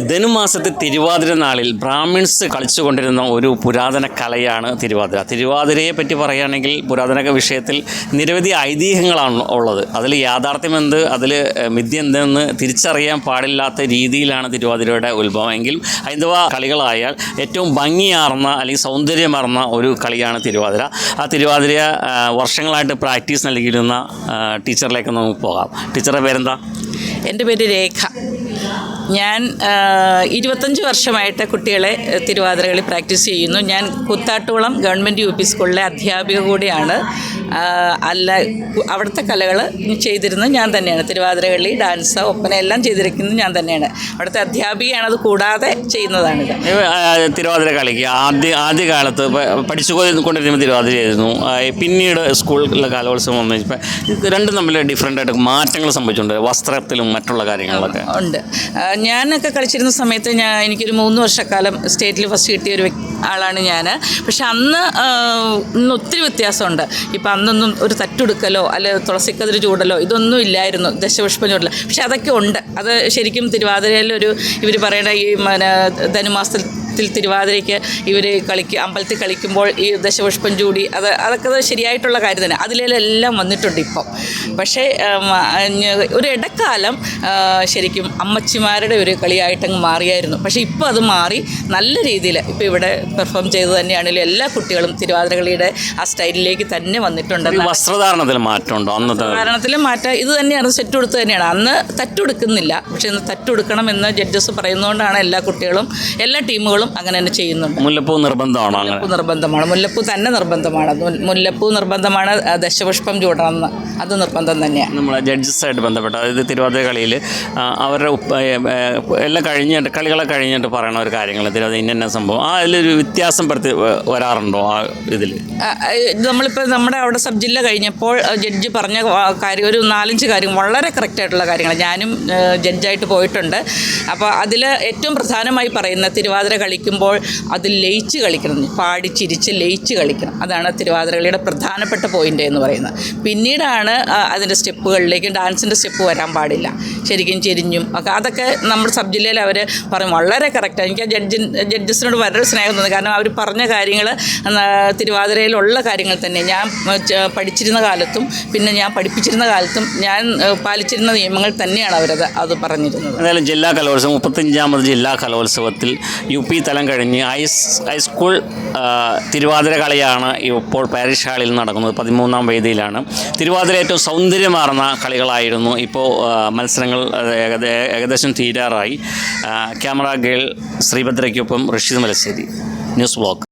ധനുമാസത്തെ തിരുവാതിര നാളിൽ ബ്രാഹ്മിൺസ് കളിച്ചുകൊണ്ടിരുന്ന ഒരു പുരാതന കലയാണ് തിരുവാതിര. തിരുവാതിരയെ പറ്റി പറയുകയാണെങ്കിൽ പുരാതന വിഷയത്തിൽ നിരവധി ഐതിഹ്യങ്ങളാണ് ഉള്ളത്. അതിൽ യാഥാർത്ഥ്യമെന്ത്, അതിൽ മിഥ്യ എന്തെന്ന് തിരിച്ചറിയാൻ പാടില്ലാത്ത രീതിയിലാണ് തിരുവാതിരയുടെ ഉത്ഭവം. എങ്കിൽ ഹൈന്ദവ കളികളായാൽ ഏറ്റവും ഭംഗിയാർന്ന അല്ലെങ്കിൽ സൗന്ദര്യമാർന്ന ഒരു കളിയാണ് തിരുവാതിര. ആ തിരുവാതിര വർഷങ്ങളായിട്ട് പ്രാക്ടീസ് നൽകിയിരുന്ന ടീച്ചറിലേക്ക് നമുക്ക് പോകാം. ടീച്ചറുടെ പേരെന്താ? എൻ്റെ പേര് രേഖ. ഞാൻ 25 വർഷമായിട്ട് കുട്ടികളെ തിരുവാതിരകളി പ്രാക്ടീസ് ചെയ്യുന്നു. ഞാൻ കൂത്താട്ടുകുളം ഗവൺമെൻറ് യു പി സ്കൂളിലെ അധ്യാപിക കൂടിയാണ്. അവിടുത്തെ കലകൾ ചെയ്തിരുന്നത് ഞാൻ തന്നെയാണ്. തിരുവാതിരകളി, ഡാൻസ്, ഒപ്പന എല്ലാം ചെയ്തിരിക്കുന്നത് ഞാൻ തന്നെയാണ്. അവിടുത്തെ അധ്യാപികയാണ്. അത് കൂടാതെ ചെയ്യുന്നതാണിത്. തിരുവാതിര കളിക്ക് ആദ്യകാലത്ത് പഠിച്ചുകൊണ്ടിരുന്ന തിരുവാതിരയായിരുന്നു. പിന്നീട് സ്കൂളിലെ കലോത്സവം വന്നു ഇപ്പം രണ്ടും തമ്മിൽ ഡിഫറൻ്റ് ആയിട്ട് മാറ്റങ്ങൾ സംഭവിച്ചിട്ടുണ്ട്, വസ്ത്രത്തിലും മറ്റുള്ള കാര്യങ്ങളിലൊക്കെ ഉണ്ട്. ഞാനൊക്കെ കളിച്ചിരുന്ന സമയത്ത് എനിക്കൊരു 3 വർഷക്കാലം സ്റ്റേറ്റിൽ ഫസ്റ്റ് കിട്ടിയ ഒരു ആളാണ് ഞാൻ. പക്ഷെ അന്ന് ഒത്തിരി വ്യത്യാസമുണ്ട്. ഇപ്പം അന്നൊന്നും ഒരു തട്ടുടുക്കലോ അല്ലെ തുളസിക്കതിര് ചൂടലോ ഇതൊന്നും ഇല്ലായിരുന്നു, ദശപുഷ്പം ചൂടലോ. പക്ഷെ അതൊക്കെ ഉണ്ട്. അത് ശരിക്കും തിരുവാതിരയിലൊരു ഇവർ പറയണ ഈ ധനുമാസത്തിൽ തിരുവാതിരയ്ക്ക് ഇവർ അമ്പലത്തിൽ കളിക്കുമ്പോൾ ഈ ദശപുഷ്പം ചൂടി അതൊക്കെ ശരിയായിട്ടുള്ള കാര്യം തന്നെ. അതിലെല്ലാം വന്നിട്ടുണ്ട് ഇപ്പം. പക്ഷേ ഒരു ഇടക്കാലം ശരിക്കും അമ്മച്ചിമാരുടെ ഒരു കളിയായിട്ടങ്ങ് മാറിയായിരുന്നു. പക്ഷേ ഇപ്പോൾ അത് മാറി നല്ല രീതിയിൽ ഇപ്പോൾ ഇവിടെ പെർഫോം ചെയ്ത് തന്നെയാണെങ്കിലും എല്ലാ കുട്ടികളും തിരുവാതിരകളിയുടെ ആ സ്റ്റൈലിലേക്ക് തന്നെ വന്നിട്ടുണ്ട്. വസ്ത്രധാരണത്തിൽ മാറ്റമുണ്ടോ? വസ്ത്രധാരണത്തിൽ മാറ്റം ഇത് തന്നെയാണ്. സെറ്റ് കൊടുത്ത് തന്നെയാണ്. അന്ന് തട്ടുടുക്കുന്നില്ല, പക്ഷേ ഇന്ന് തട്ടുടുക്കണം എന്ന് ജഡ്ജസ് പറയുന്നതുകൊണ്ടാണ് എല്ലാ കുട്ടികളും എല്ലാ ടീമുകളും അങ്ങനെ തന്നെ ചെയ്യുന്നുണ്ട്. മുല്ലപ്പൂ നിർബന്ധമാണോ? നിർബന്ധമാണ്. മുല്ലപ്പൂ തന്നെ നിർബന്ധമാണ്. മുല്ലപ്പൂ നിർബന്ധമാണ്. ദശപുഷ്പം ചൂടണം, അത് നിർബന്ധം തന്നെയാണ്. നമ്മളെ ജഡ്ജസായിട്ട് ബന്ധപ്പെട്ട അതായത് തിരുവാതിര കളിയിൽ അവരുടെ എല്ലാം കഴിഞ്ഞിട്ട് കളികളെ കഴിഞ്ഞിട്ട് പറയണ ഒരു കാര്യങ്ങൾ തിരുവാതിര ഇന്ന സംഭവം അതിലൊരു വ്യത്യാസം വരാറുണ്ടോ ആ ഇതിൽ? നമ്മളിപ്പോൾ നമ്മുടെ അവിടെ സബ് ജില്ല കഴിഞ്ഞപ്പോൾ ജഡ്ജ് പറഞ്ഞ കാര്യം ഒരു 4-5 കാര്യം വളരെ കറക്റ്റായിട്ടുള്ള കാര്യങ്ങൾ. ഞാനും ജഡ്ജായിട്ട് പോയിട്ടുണ്ട്. അപ്പോൾ അതിൽ ഏറ്റവും പ്രധാനമായി പറയുന്ന തിരുവാതിര കളിക്കുമ്പോൾ അത് ലയിച്ച് കളിക്കണം, പാടി ചിരിച്ച് ലയിച്ച് കളിക്കണം. അതാണ് തിരുവാതിരകളിയുടെ പ്രധാനപ്പെട്ട പോയിൻ്റ് എന്ന് പറയുന്നത്. പിന്നീടാണ് അതിൻ്റെ സ്റ്റെപ്പുകളിലേക്ക് ഡാൻസിൻ്റെ സ്റ്റെപ്പ് വരാൻ പാടില്ല. ശരിക്കും ചെരിഞ്ഞും ഒക്കെ അതൊക്കെ നമ്മുടെ സബ് ജില്ലയിൽ അവർ പറയും വളരെ കറക്റ്റാണ്. എനിക്ക് ആ ജഡ്ജസിനോട് വളരെ സ്നേഹം തോന്നി. കാരണം അവർ പറഞ്ഞ കാര്യങ്ങൾ തിരുവാതിരയിലുള്ള കാര്യങ്ങൾ തന്നെ ഞാൻ പഠിച്ചിരുന്ന കാലത്തും പിന്നെ ഞാൻ പഠിപ്പിച്ചിരുന്ന കാലത്തും ഞാൻ പാലിച്ചിരുന്ന നിയമങ്ങൾ തന്നെയാണ് അത് പറഞ്ഞിരുന്നത്. എന്തായാലും ജില്ലാ കലോത്സവം 35ാമത് ജില്ലാ കലോത്സവത്തിൽ UP തലം കഴിഞ്ഞ് ഹൈസ്കൂൾ തിരുവാതിര കളിയാണ് ഇപ്പോൾ പാരിഷ് ഹാളിൽ നടക്കുന്നത്. 13ാം വേദിയിലാണ്. തിരുവാതിര ഏറ്റവും സൗന്ദര്യമാർന്ന കളികളായിരുന്നു. ഇപ്പോൾ മത്സരങ്ങൾ ഏകദേശം തീരാറായി. ക്യാമറ ഗേൾ ശ്രീഭദ്രയ്ക്കൊപ്പം റഷീദ് മലശ്ശേരി, ന്യൂസ് ബ്ലോക്ക്.